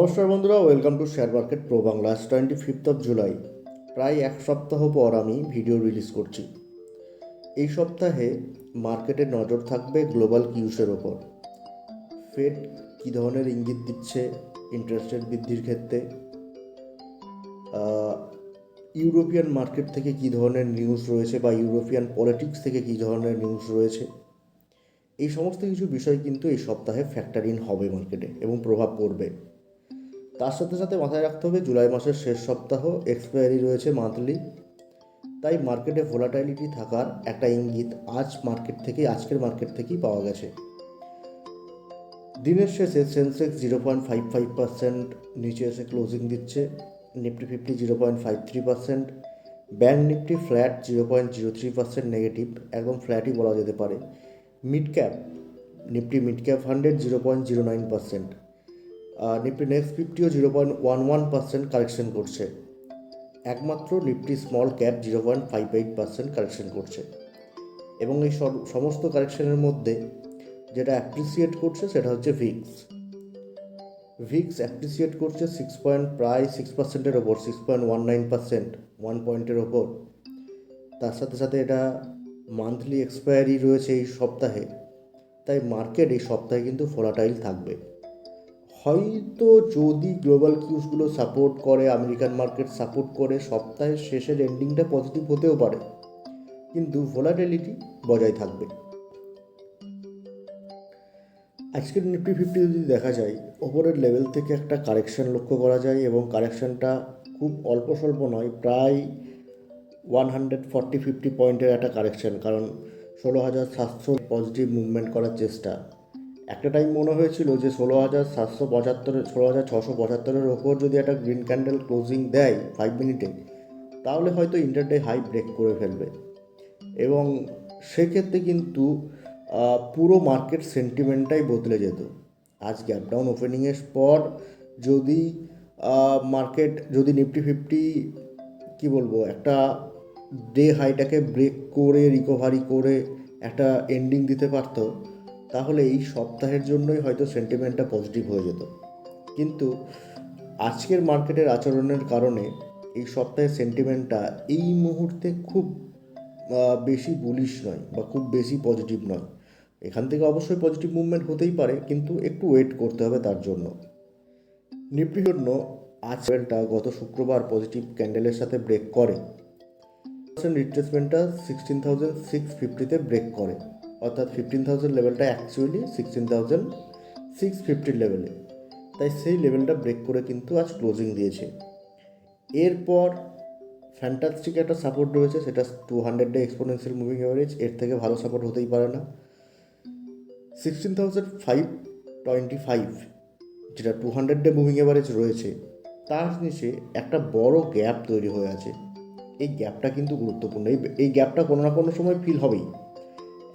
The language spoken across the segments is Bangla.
নমস্কার বন্ধুরা, welcome to share market pro Bangla. 25 July, প্রায় এক সপ্তাহ পর আমি ভিডিও রিলিজ করছি। এই সপ্তাহে মার্কেটে নজর থাকবে গ্লোবাল কিউসের ওপর। ফেড কী ধরনের ইঙ্গিত দিচ্ছে ইন্টারেস্ট রেট বৃদ্ধির ক্ষেত্রে, ইউরোপিয়ান মার্কেট থেকে কী ধরনের নিউজ রয়েছে বা ইউরোপিয়ান পলিটিক্স থেকে কী ধরনের নিউজ রয়েছে, এই সমস্ত কিছু বিষয় কিন্তু এই সপ্তাহে ফ্যাক্টর ইন হবে মার্কেটে এবং প্রভাব পড়বে। তার সাথে সাথে মাথায় রাখতে হবে জুলাই মাসের শেষ সপ্তাহ, এক্সপায়ারি রয়েছে মান্থলি। তাই মার্কেটে ভোলাটাইলিটি থাকার একটা ইঙ্গিত আজকের মার্কেট থেকেই পাওয়া গেছে। দিনের শেষে সেন্সেক্স 0.55% নিচে এসে ক্লোজিং দিচ্ছে। Nifty 50 0.53%, bank Nifty flat 0.03% negative, একদম ফ্ল্যাটই বলা যেতে পারে। Nifty mid cap 100 0.09%, Nifty next 50ও 0.11% কারেকশন করছে। একমাত্র নিফটি স্মল ক্যাপ 0.58% কারেকশন করছে। এবং এই সমস্ত কারেকশনের মধ্যে যেটা অ্যাপ্রিসিয়েট করছে সেটা হচ্ছে ভিক্স অ্যাপ্রিসিয়েট করছে প্রায় 6%-এর ওপর, 6.19%, 1 পয়েন্টের ওপর। তার সাথে সাথে এটা মান্থলি এক্সপায়ারি রয়েছে এই সপ্তাহে, তাই মার্কেট এই সপ্তাহে কিন্তু ভোলাটাইল থাকবে। হয়তো যদি গ্লোবাল কিউসগুলো সাপোর্ট করে, আমেরিকান মার্কেট সাপোর্ট করে, সপ্তাহের শেষের এন্ডিংটা পজিটিভ হতেও পারে, কিন্তু ভোলাটিলিটি বজায় থাকবে। আজকের নিফটি 50 যদি দেখা যায়, ওপরের লেভেল থেকে একটা কারেকশন লক্ষ্য করা যায় এবং কারেকশনটা খুব অল্প স্বল্প নয়, প্রায় 140-50 পয়েন্টের একটা কারেকশন। কারণ 16,700 পজিটিভ মুভমেন্ট করার চেষ্টা। একটা টাইম মনে হয়েছিল যে 16,675-16,675-এর ওপর যদি একটা গ্রিন ক্যান্ডেল ক্লোজিং দেয় 5 মিনিটে, তাহলে হয়তো ইন্টারডে হাই ব্রেক করে ফেলবে এবং সেক্ষেত্রে কিন্তু পুরো মার্কেট সেন্টিমেন্টটাই বদলে যেত। আজ গ্যাপ ডাউন ওপেনিংয়ের পর যদি নিফটি 50 একটা ডে হাইটাকে ব্রেক করে রিকভারি করে একটা এন্ডিং দিতে পারতো, তাহলে এই সপ্তাহের জন্যই হয়তো সেন্টিমেন্টটা পজিটিভ হয়ে যেত। কিন্তু আজকের মার্কেটের আচরণের কারণে এই সপ্তাহের সেন্টিমেন্টটা এই মুহূর্তে খুব বেশি বুলিশ নয় বা খুব বেশি পজিটিভ নয়। এখান থেকে অবশ্যই পজিটিভ মুভমেন্ট হতেই পারে, কিন্তু একটু ওয়েট করতে হবে তার জন্য। নিফটির জন্য আজ লেভেলটা গত শুক্রবার পজিটিভ ক্যান্ডেলের সাথে ব্রেক করে, রিট্রেসমেন্টটা 16,650-তে ব্রেক করে, অর্থাৎ 15,000 লেভেলটা অ্যাকচুয়ালি 16,650 লেভেলে। তাই সেই লেভেলটা ব্রেক করে কিন্তু আজ ক্লোজিং দিয়েছে। এরপর ফ্যান্টাস্টিক একটা সাপোর্ট রয়েছে, সেটা 200-ডে এক্সপোনেনশিয়াল মুভিং অ্যাভারেজ। এর থেকে ভালো সাপোর্ট হতেই পারে না। 16,525, যেটা 200-ডে মুভিং অ্যাভারেজ রয়েছে, তার নিচে একটা বড় গ্যাপ তৈরি হয়ে আছে। এই গ্যাপটা কিন্তু গুরুত্বপূর্ণ। এই গ্যাপটা কোনো না কোনো সময় ফিল হবেই।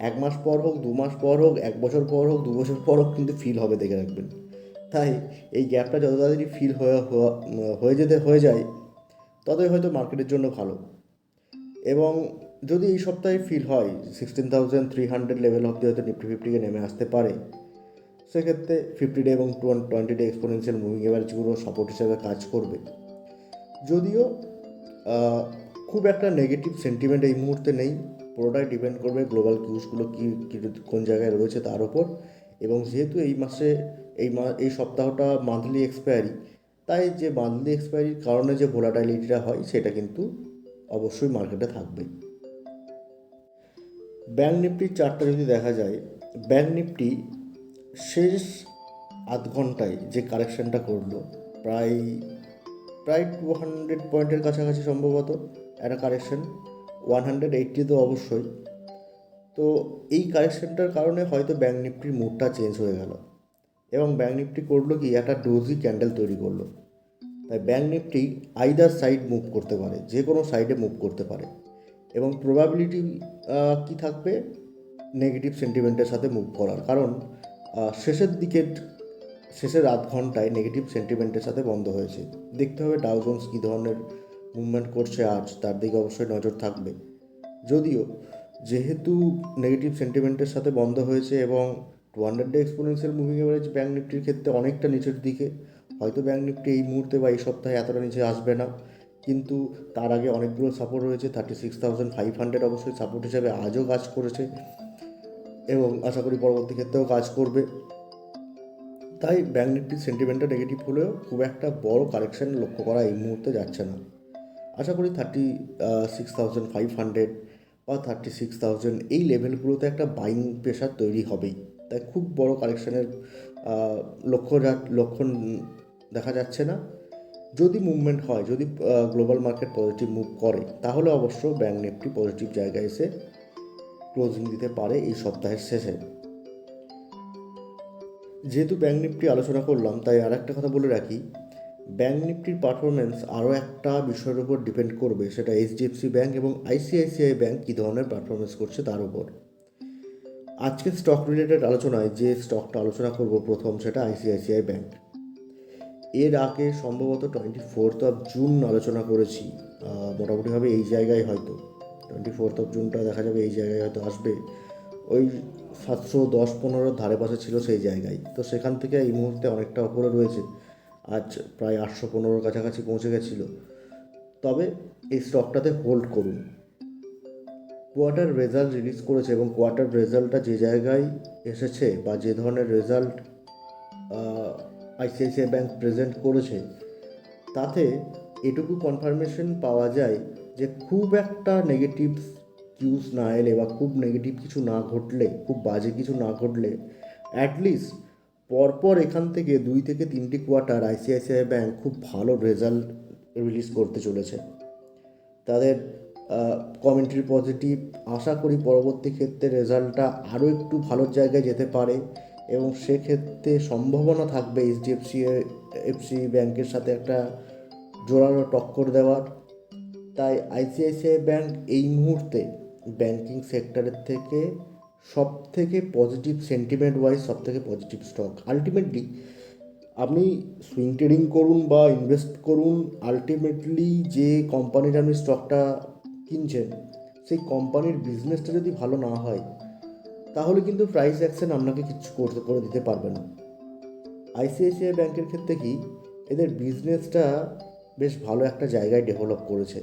1 মাস পর হোক, 2 মাস পর হোক, 1 বছর পর হোক, 2 বছর পর হোক, কিন্তু ফিল হবে, দেখে রাখবেন। তাই এই গ্যাপটা যত তাড়াতাড়ি ফিল হয়ে যায়, ততই হয়তো মার্কেটের জন্য ভালো। এবং যদি এই সপ্তাহে ফিল হয় 16,300 লেভেল অব্দি হয়তো নিফটি 50-কে নেমে আসতে পারে, সেক্ষেত্রে 50-ডে এবং 20-ডে এক্সপোনেনশিয়াল মুভিং অ্যাভারেজগুলো সাপোর্ট হিসেবে কাজ করবে। যদিও খুব একটা নেগেটিভ সেন্টিমেন্ট এই মুহূর্তে নেই, পুরোটাই ডিপেন্ড করবে গ্লোবাল কিউসগুলো কোন জায়গায় রয়েছে তার ওপর। এবং যেহেতু এই সপ্তাহটা মান্থলি এক্সপায়ারি, তাই যে মান্থলি এক্সপায়ারির কারণে যে ভোলাটাইলিটিটা হয় সেটা কিন্তু অবশ্যই মার্কেটে থাকবে। ব্যাঙ্ক নিফটির চার্টটা যদি দেখা যায়, ব্যাঙ্ক নিফটি শেষ আধ ঘন্টায় যে কারেকশনটা করলো, প্রায় 200 পয়েন্টের কাছাকাছি সম্ভবত একটা কারেকশন, 180 তো অবশ্যই। তো এই কারেকশনটার কারণে হয়তো ব্যাঙ্ক নিফটির মুডটা চেঞ্জ হয়ে গেল এবং ব্যাঙ্ক নিফটি করলো কি, একটা ডোজি ক্যান্ডেল তৈরি করলো। তাই bank Nifty either side move করতে পারে, যে কোনো সাইডে মুভ করতে পারে এবং প্রবাবিলিটি কি থাকবে নেগেটিভ সেন্টিমেন্টের সাথে মুভ করার। কারণ শেষের আধ ঘন্টায় নেগেটিভ সেন্টিমেন্টের সাথে বন্ধ হয়েছে। দেখতে হবে ডাউ জোন্স কী ধরনের মুভমেন্ট করছে আজ, তার দিকে অবশ্যই নজর থাকবে। যদিও যেহেতু নেগেটিভ সেন্টিমেন্টের সাথে বন্ধ হয়েছে এবং 200-ডে এক্সপোনেনশিয়াল মুভিং অ্যাভারেজ ব্যাঙ্ক নিফটির ক্ষেত্রে অনেকটা নিচের দিকে, হয়তো ব্যাঙ্ক নিফটি এই মুহূর্তে বা এই সপ্তাহে এতটা নিচে আসবে না, কিন্তু তার আগে অনেকগুলো সাপোর্ট রয়েছে। 36,500 অবশ্যই সাপোর্ট হিসাবে আজও কাজ করেছে এবং আশা করি পরবর্তী ক্ষেত্রেও কাজ করবে। তাই ব্যাঙ্ক নিফটির সেন্টিমেন্টটা নেগেটিভ হলেও খুব একটা বড় কারেকশান লক্ষ্য করা এই মুহূর্তে যাচ্ছে না। আশা করি 36,500 বা 36,000 এই লেভেলগুলোতে একটা বাইং প্রেশার তৈরি হবেই। তাই খুব বড় কারেকশানের লক্ষণ দেখা যাচ্ছে না। যদি মুভমেন্ট হয়, যদি গ্লোবাল মার্কেট পজিটিভ মুভ করে, তাহলে অবশ্য ব্যাঙ্ক নিফটি পজিটিভ জায়গায় এসে ক্লোজিং দিতে পারে এই সপ্তাহের শেষে। যেহেতু ব্যাঙ্ক নিফটি আলোচনা করলাম, তাই আর একটা কথা বলে রাখি, ব্যাঙ্ক নিফটির পারফরমেন্স আরও একটা বিষয়ের উপর ডিপেন্ড করবে, সেটা এইচডিএফসি ব্যাঙ্ক এবং আইসিআইসিআই ব্যাঙ্ক কী ধরনের পারফরমেন্স করছে তার উপর। আজকের স্টক রিলেটেড আলোচনায় যে স্টকটা আলোচনা করব প্রথম, সেটা আইসিআইসিআই ব্যাঙ্ক। এর আগে সম্ভবত 24 জুন আলোচনা করেছি, মোটামুটিভাবে এই জায়গায় হয়তো 24 জুনটা দেখা যাবে এই জায়গায় হয়তো আসবে, ওই 710-15 ধারে পাশে ছিল সেই জায়গায়। তো সেখান থেকে এই মুহূর্তে অনেকটা ওপরে রয়েছে, আজ প্রায় 815 কাছাকাছি পৌঁছে গেছিলো। তবে এই স্টকটাতে হোল্ড করুন। কোয়ার্টার রেজাল্ট রিলিজ করেছে এবং কোয়ার্টার রেজাল্টটা যে জায়গায় এসেছে বা যে ধরনের রেজাল্ট আইসিআইসিআই ব্যাঙ্ক প্রেজেন্ট করেছে, তাতে এটুকু কনফার্মেশন পাওয়া যায় যে খুব একটা নেগেটিভ নিউজ না এলে বা খুব নেগেটিভ কিছু না ঘটলে, খুব বাজে কিছু না ঘটলে, অ্যাটলিস্ট পরপর এখান থেকে 2 থেকে 3টি কোয়ার্টার আইসিআইসিআই ব্যাঙ্ক খুব ভালো রেজাল্ট রিলিজ করতে চলেছে। তাদের কমেন্ট্রি পজিটিভ, আশা করি পরবর্তী ক্ষেত্রে রেজাল্টটা আরও একটু ভালো জায়গায় যেতে পারে এবং সেক্ষেত্রে সম্ভাবনা থাকবে এইচডিএফসি ব্যাঙ্কের সাথে একটা জোরালো টক্কর দেওয়ার। তাই আইসিআইসিআই ব্যাঙ্ক এই মুহূর্তে ব্যাঙ্কিং সেক্টরের থেকে সব থেকে পজিটিভ, সেন্টিমেন্ট ওয়াইজ সব থেকে পজিটিভ স্টক। আলটিমেটলি আপনি সুইং ট্রেডিং করুন বা ইনভেস্ট করুন, আলটিমেটলি যে কোম্পানির আপনি স্টকটা কিনছেন, সেই কোম্পানির বিজনেসটা যদি ভালো না হয়, তাহলে কিন্তু প্রাইস অ্যাকশন আপনাকে কিছু করে দিতে পারবে না। আইসিআইসিআই ব্যাঙ্কের ক্ষেত্রে কি, এদের বিজনেসটা বেশ ভালো একটা জায়গায় ডেভেলপ করেছে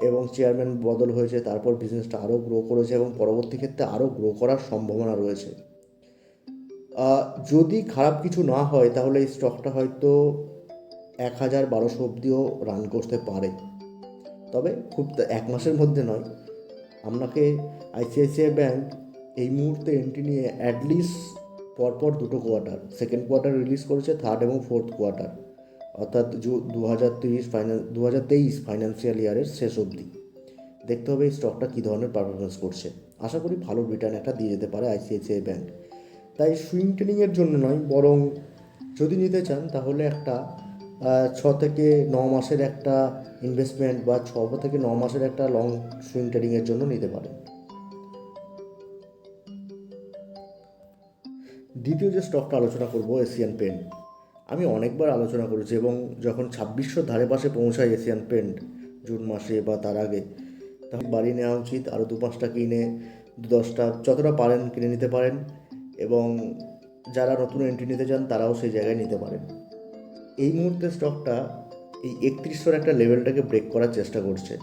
এবং চেয়ারম্যান বদল হয়েছে, তারপর বিজনেসটা আরও গ্রো করেছে এবং পরবর্তী ক্ষেত্রে আরও গ্রো করার সম্ভাবনা রয়েছে। যদি খারাপ কিছু না হয়, তাহলে এই স্টকটা হয়তো 1,1200 অবধিও রান করতে পারে। তবে খুব 1 মাসের মধ্যে নয়। আপনাকে আইসিআইসিআই ব্যাঙ্ক এই মুহূর্তে এন্ট্রি নিয়ে অ্যাটলিস্ট পরপর 2টো কোয়ার্টার, সেকেন্ড কোয়ার্টার রিলিজ করেছে, থার্ড এবং ফোর্থ কোয়ার্টার, অর্থাৎ 2023 ফাইন্যান্সিয়াল ইয়ারের শেষ অবধি দেখতে হবে এই স্টকটা কী ধরনের পারফরমেন্স করছে। আশা করি ভালো রিটার্ন একটা দিয়ে যেতে পারে আইসিআইসিআই ব্যাঙ্ক। তাই সুইং ট্রেডিংয়ের জন্য নয়, বরং যদি নিতে চান তাহলে একটা 6 থেকে 9 মাসের একটা ইনভেস্টমেন্ট বা 6 থেকে 9 মাসের একটা লং সুইং ট্রেডিংয়ের জন্য নিতে পারেন। দ্বিতীয় যে স্টকটা আলোচনা করব, এশিয়ান পেন্ট। আমি অনেকবার আলোচনা করেছি এবং যখন 2600 ধারে পাশে পৌঁছায় এশিয়ান পেন্ট জুন মাসে বা তার আগে, তখন বাড়িয়ে নেওয়া উচিত। আরও 2-5টা কিনে 10টা যতটা পারেন কিনে নিতে পারেন এবং যারা নতুন এন্ট্রি নিতে চান তারাও সেই জায়গায় নিতে পারেন। এই মুহূর্তে স্টকটা এই 3100 একটা লেভেলটাকে ব্রেক করার চেষ্টা করছে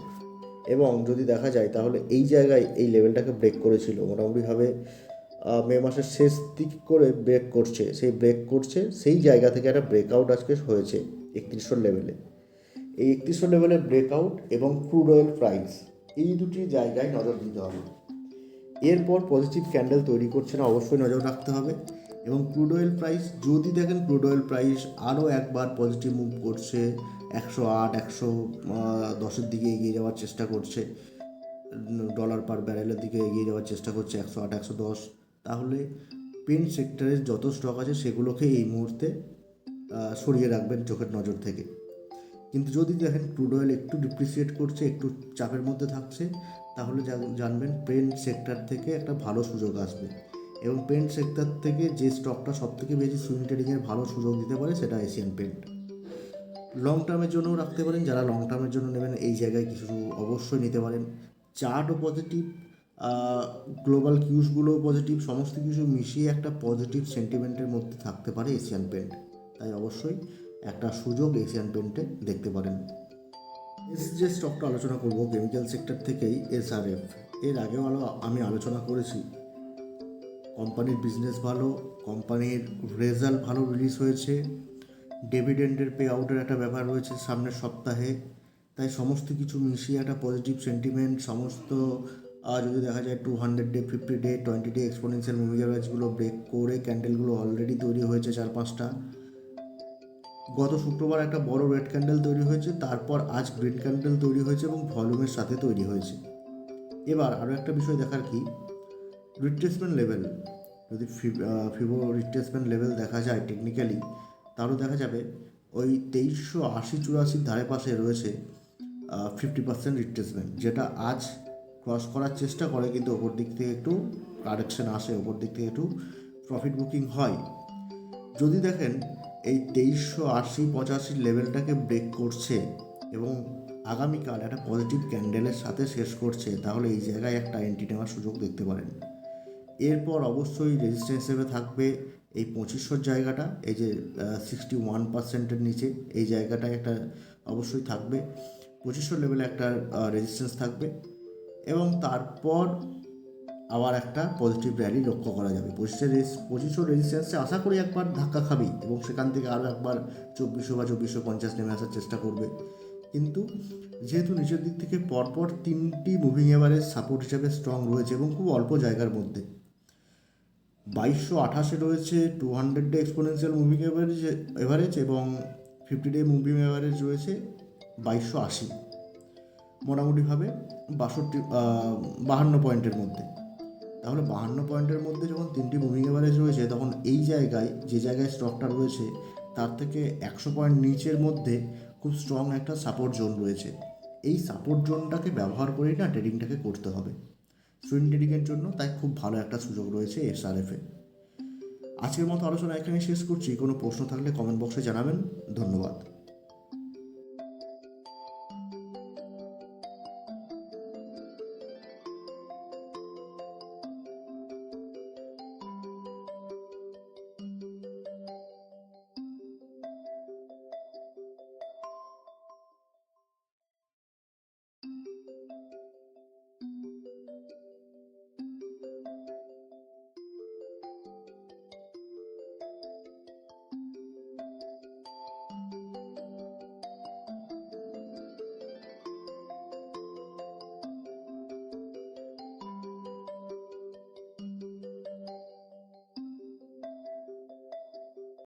এবং যদি দেখা যায় তাহলে এই জায়গায় এই লেভেলটাকে ব্রেক করেছিল মোটামুটিভাবে মে মাসের শেষ দিক করে ব্রেক করছে, সেই জায়গা থেকে একটা ব্রেকআউট আজকে হয়েছে 3100 লেভেলে। এই 3100 লেভেলের ব্রেকআউট এবং ক্রুড অয়েল প্রাইস, এই দুটি জায়গায় নজর দিতে হবে। এরপর পজিটিভ ক্যান্ডেল তৈরি করছে না, অবশ্যই নজর রাখতে হবে। এবং ক্রুড অয়েল প্রাইস যদি দেখেন, ক্রুড অয়েল প্রাইস আরও একবার পজিটিভ মুভ করছে, 108, 110-এর দিকে এগিয়ে যাওয়ার চেষ্টা করছে, ডলার পার ব্যারেলের দিকে এগিয়ে যাওয়ার চেষ্টা করছে, 108, 110, তাহলে পেন্ট সেক্টরের যত স্টক আছে সেগুলোকে এই মুহূর্তে সরিয়ে রাখবেন চোখের নজর থেকে। কিন্তু যদি দেখেন ক্রুড অয়েল একটু ডিপ্রিসিয়েট করছে, একটু চাপের মধ্যে থাকছে, তাহলে জানবেন পেন্ট সেক্টর থেকে একটা ভালো সুযোগ আসবে। এবং পেন্ট সেক্টর থেকে যে স্টকটা সবথেকে বেশি সুইং ট্রেডিংয়ের ভালো সুযোগ দিতে পারে সেটা এশিয়ান পেন্ট। লং টার্মের জন্যও রাখতে পারেন, যারা লং টার্মের জন্য নেবেন এই জায়গায় কিছু অবশ্যই নিতে পারেন। চার্টও পজিটিভ, গ্লোবাল কিউসগুলোও পজিটিভ, সমস্ত কিছু মিশিয়ে একটা পজিটিভ সেন্টিমেন্টের মধ্যে থাকতে পারে এশিয়ান পেন্ট। তাই অবশ্যই একটা সুযোগ এশিয়ান পেন্টে দেখতে পারেন। যে স্টকটা আলোচনা করব কেমিক্যাল সেক্টর থেকেই এসআরএফ। এর আগেও আমি আলোচনা করেছি, কোম্পানির বিজনেস ভালো, কোম্পানির রেজাল্ট ভালো রিলিজ হয়েছে, ডিভিডেন্ডের পে আউটের একটা ব্যাপার রয়েছে সামনের সপ্তাহে, তাই সমস্ত কিছু মিশিয়ে একটা পজিটিভ সেন্টিমেন্ট সমস্ত যদি দেখা যায় 200 day, 50 day, 20 day exponential moving অ্যাভারেজগুলো ব্রেক করে ক্যান্ডেলগুলো অলরেডি তৈরি হয়েছে 4-5টা। গত শুক্রবার একটা বড় রেড ক্যান্ডেল তৈরি হয়েছে, তারপর আজ গ্রিন ক্যান্ডেল তৈরি হয়েছে এবং ভলিউমের সাথে তৈরি হয়েছে। এবার আরও একটা বিষয় দেখার কি, রিট্রেসমেন্ট লেভেল, যদি ফিবো রিট্রেসমেন্ট লেভেল দেখা যায় টেকনিক্যালি, তাহলে দেখা যাবে ওই 2380-84 ধারে পাশে রয়েছে 50% রিট্রেসমেন্ট, যেটা আজ ক্রস করার চেষ্টা করে, কিন্তু ওপর দিক থেকে একটু কারেকশন আসে, ওপর দিক থেকে একটু প্রফিট বুকিং হয়। যদি দেখেন এই 2380-85 লেভেলটাকে ব্রেক করছে এবং আগামীকাল একটা পজিটিভ ক্যান্ডেলের সাথে শেষ করছে, তাহলে এই জায়গায় একটা এন্ট্রি নেওয়ার সুযোগ দেখতে পারেন। এরপর অবশ্যই রেজিস্ট্যান্স হিসেবে থাকবে এই 2500 জায়গাটা, এই যে 61%-এর নিচে এই জায়গাটায় একটা অবশ্যই থাকবে, 2500 লেভেলে একটা রেজিস্ট্যান্স থাকবে এবং তারপর আবার একটা পজিটিভ র্যালি লক্ষ্য করা যাবে। 2500 রেজিস্ট্যান্সে আশা করি একবার ধাক্কা খাবি এবং সেখান থেকে আরও একবার 2400 বা 2450 নেমে আসার চেষ্টা করবে। কিন্তু যেহেতু নিচের দিক থেকে পরপর 3টি মুভিং এভারেজ সাপোর্ট হিসাবে স্ট্রং রয়েছে এবং খুব অল্প জায়গার মধ্যে, 2228 রয়েছে 200 ডে এক্সপোনেনশিয়াল মুভিং এভারেজ এবং 50 ডে মুভিং এভারেজ রয়েছে 2280, মোটামুটিভাবে 52 পয়েন্টের মধ্যে। তাহলে 52 পয়েন্টের মধ্যে যখন 3টি মুভিং এভারেজ রয়েছে, তখন এই জায়গায় যে জায়গায় স্টকটা রয়েছে তার থেকে 100 পয়েন্ট নিচের মধ্যে খুব স্ট্রং একটা সাপোর্ট জোন রয়েছে। এই সাপোর্ট জোনটাকে ব্যবহার করেই না ট্রেডিংটাকে করতে হবে সুইং ট্রেডিংয়ের জন্য, তাই খুব ভালো একটা সুযোগ রয়েছে এসআরএফে। আজকের মতো আলোচনা এখানে শেষ করছি। কোনো প্রশ্ন থাকলে কমেন্ট বক্সে জানাবেন। ধন্যবাদ।